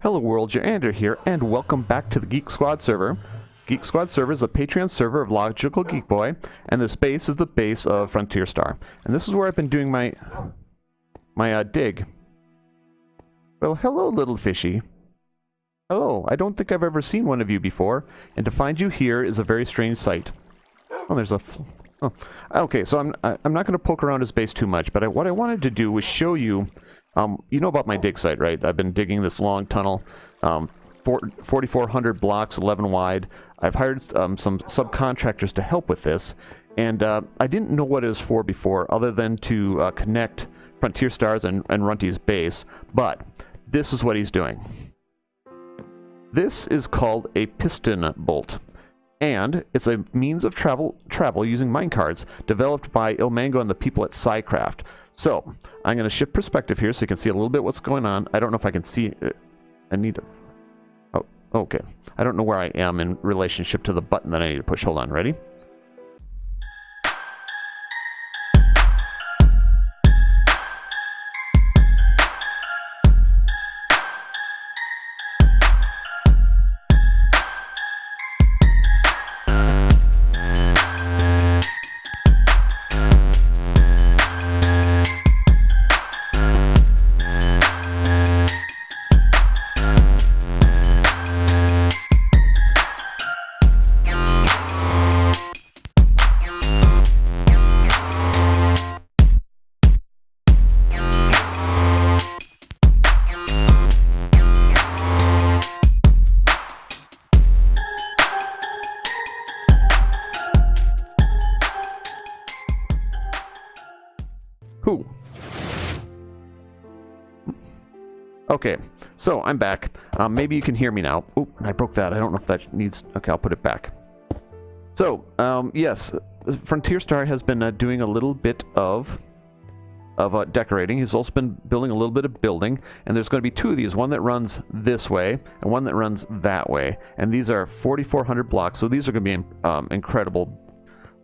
Hello world, Jerander here, and welcome back to the GeekSquad server. GeekSquad server is a Patreon server of LogicalGeekBoy, and this base is the base of Frontier Star. And this is where I've been doing my dig. Well, hello little fishy. Hello, I don't think I've ever seen one of you before, and to find you here is a very strange sight. Oh, there's a... Oh. Okay, so I'm not going to poke around his base too much, but what I wanted to do was show you... you know about my dig site, right? I've been digging this long tunnel, 4,400 blocks, 11 wide. I've hired some subcontractors to help with this, and I didn't know what it was for before, other than to connect Frontier Stars and Runty's base, but this is what he's doing. This is called a piston bolt, and it's a means of travel using minecarts developed by Ilmango and the people at Psycraft. So, I'm going to shift perspective here so you can see a little bit what's going on. I don't know if I can see it. I need to... Oh, okay. I don't know where I am in relationship to the button that I need to push. Hold on, ready? Who? Okay, so I'm back. Maybe you can hear me now. Oop, I broke that. I don't know if that needs... Okay, I'll put it back. So, yes, Frontier Star has been doing a little bit of decorating. He's also been building a little bit of building, and there's going to be two of these, one that runs this way and one that runs that way. And these are 4,400 blocks, so these are going to be incredible,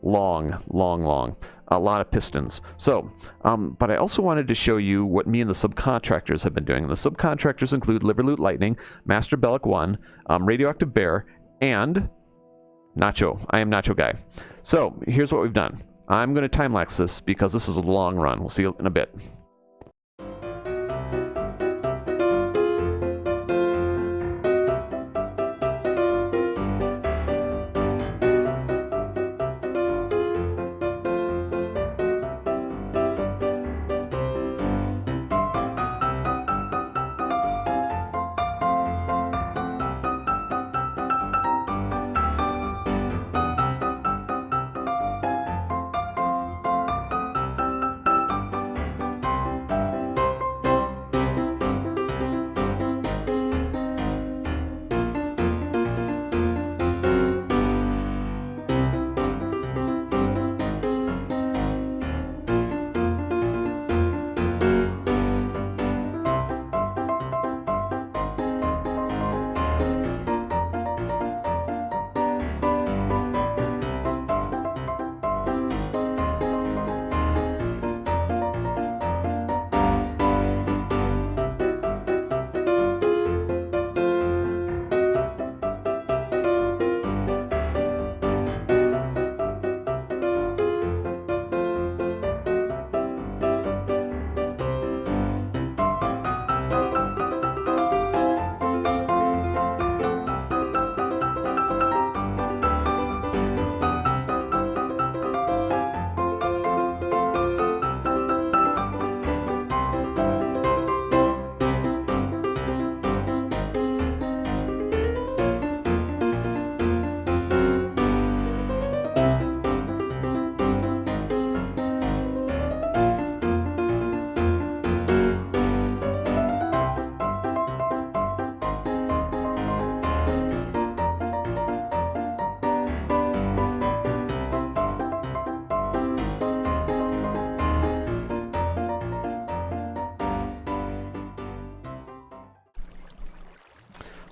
long. A lot of pistons. So, but I also wanted to show you what me and the subcontractors have been doing. The subcontractors include Liverloot Lightning, Master Bellic 1, Radioactive Bear, and Nacho. I am Nacho Guy. So, here's what we've done. I'm going to time-lapse this because this is a long run. We'll see you in a bit.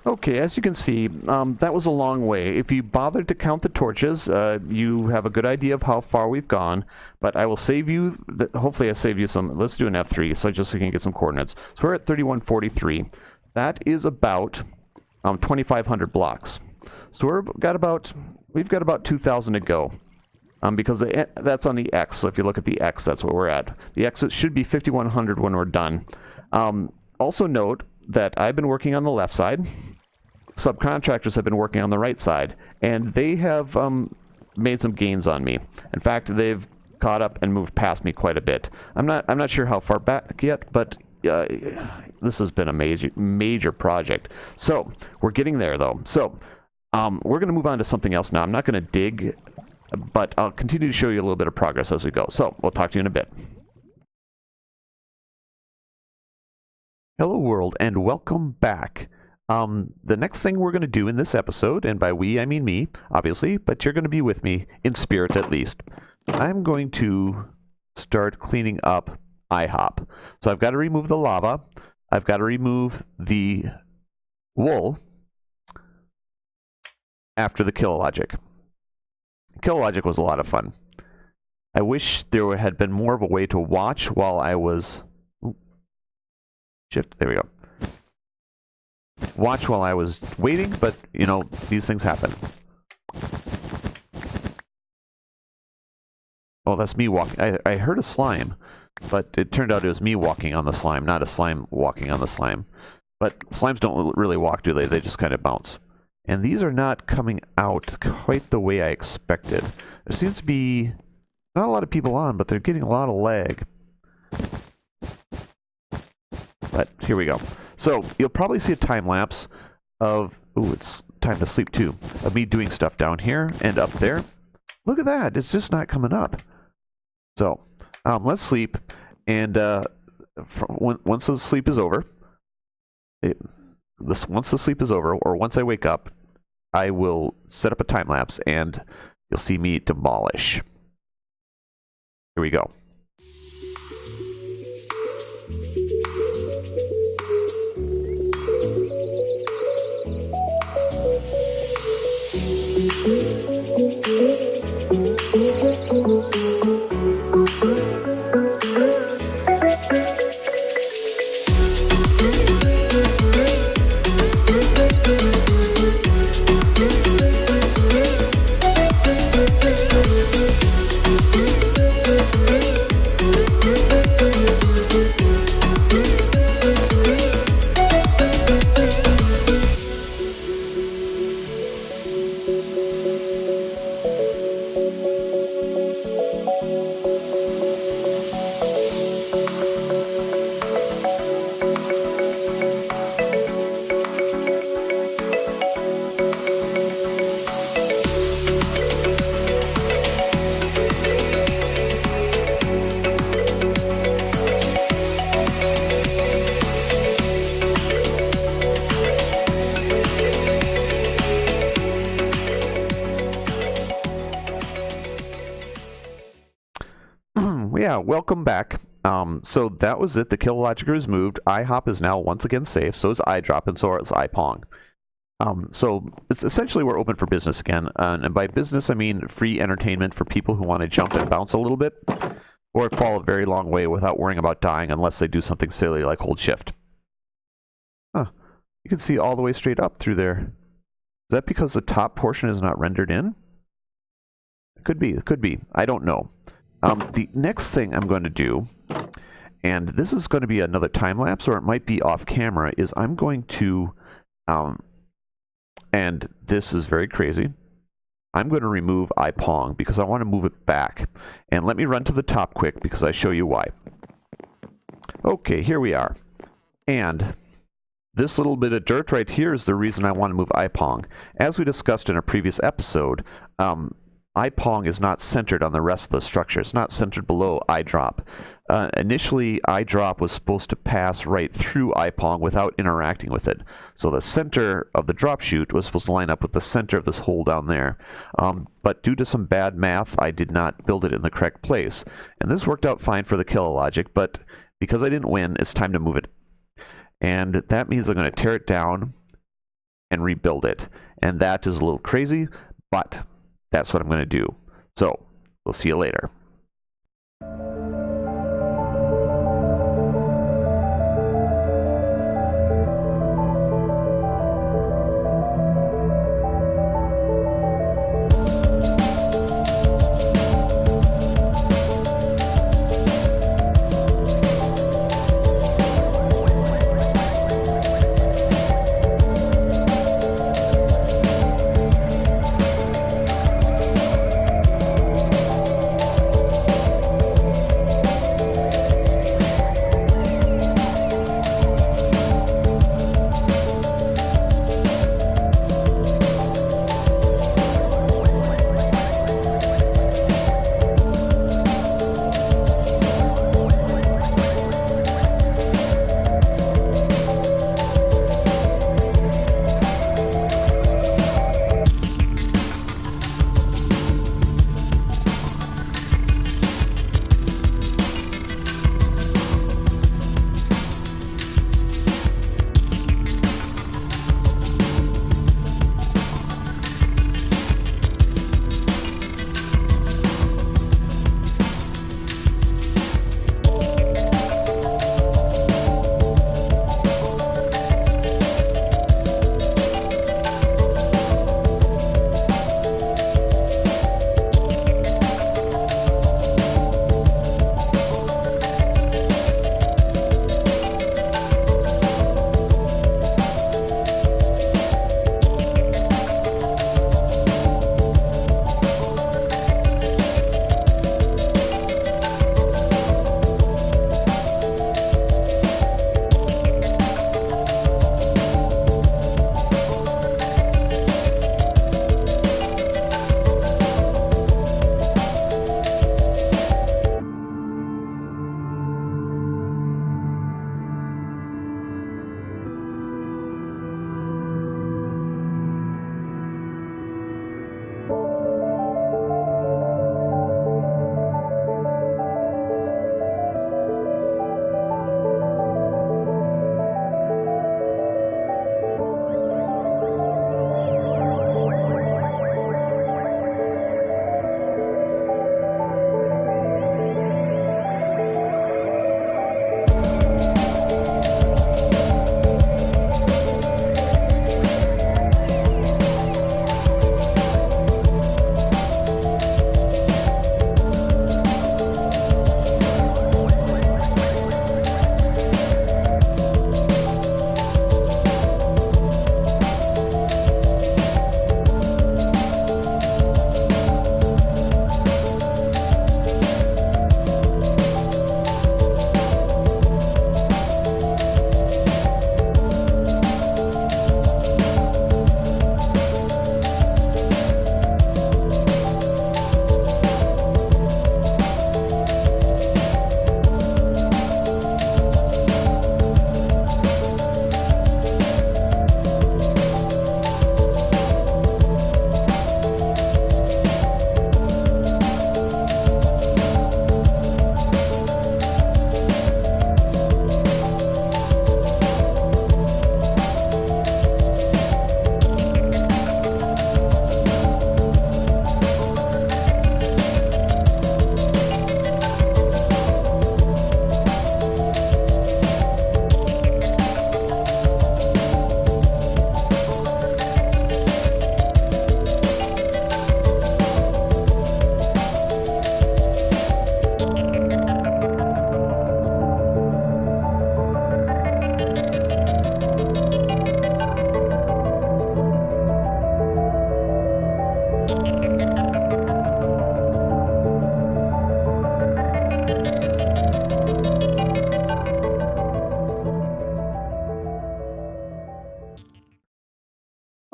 Okay, as you can see, that was a long way. If you bothered to count the torches, you have a good idea of how far we've gone, but I will save you, hopefully I save you some. Let's do an F3, so just so you can get some coordinates. So we're at 3143. that is about 2,500 blocks. So we've got about 2,000 to go. Because that's on the X, so if you look at the X, that's what we're at. The X should be 5,100 when we're done. Also note that I've been working on the left side. Subcontractors have been working on the right side, and they have made some gains on me. In fact, they've caught up and moved past me quite a bit. I'm not sure how far back yet, but this has been a major project. So we're getting there, though. So we're going to move on to something else now. I'm not going to dig, but I'll continue to show you a little bit of progress as we go. So we'll talk to you in a bit. Hello world, and welcome back. The next thing we're going to do in this episode, and by we I mean me, obviously, but you're going to be with me, in spirit at least, I'm going to start cleaning up IHOP. So I've got to remove the lava, I've got to remove the wool after the kill logic. Kill logic was a lot of fun. I wish there had been more of a way to watch while I was... Shift, there we go. Watch while I was waiting, but, you know, these things happen. Oh, that's me walking. I heard a slime, but it turned out it was me walking on the slime, not a slime walking on the slime. But slimes don't really walk, do they? They just kind of bounce. And these are not coming out quite the way I expected. There seems to be not a lot of people on, but they're getting a lot of lag. But here we go. So you'll probably see a time lapse of, ooh, it's time to sleep too, of me doing stuff down here and up there. Look at that, it's just not coming up. So let's sleep, and once the sleep is over, once the sleep is over, or once I wake up, I will set up a time lapse, and you'll see me demolish. Here we go. Yeah, welcome back. So that was it. The kill logic is moved. IHOP is now once again safe. So is iDrop, and so is iPong. So it's essentially we're open for business again. And by business, I mean free entertainment for people who want to jump and bounce a little bit, or fall a very long way without worrying about dying unless they do something silly like hold shift. Huh. You can see all the way straight up through there. Is that because the top portion is not rendered in? It could be. It could be. I don't know. The next thing I'm going to do, and this is going to be another time lapse, or it might be off camera, is I'm going to, and this is very crazy, I'm going to remove iPong because I want to move it back. And let me run to the top quick because I show you why. Okay, here we are. And this little bit of dirt right here is the reason I want to move iPong. As we discussed in a previous episode, iPong is not centered on the rest of the structure. It's not centered below iDrop. Initially, iDrop was supposed to pass right through iPong without interacting with it. So the center of the drop chute was supposed to line up with the center of this hole down there. But due to some bad math, I did not build it in the correct place. And this worked out fine for the kill logic, but because I didn't win, it's time to move it. And that means I'm going to tear it down and rebuild it. And that is a little crazy, but that's what I'm going to do. So, we'll see you later.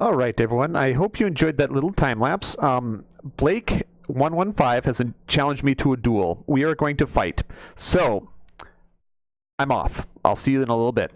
All right, everyone. I hope you enjoyed that little time lapse. Blake115 has challenged me to a duel. We are going to fight. So, I'm off. I'll see you in a little bit.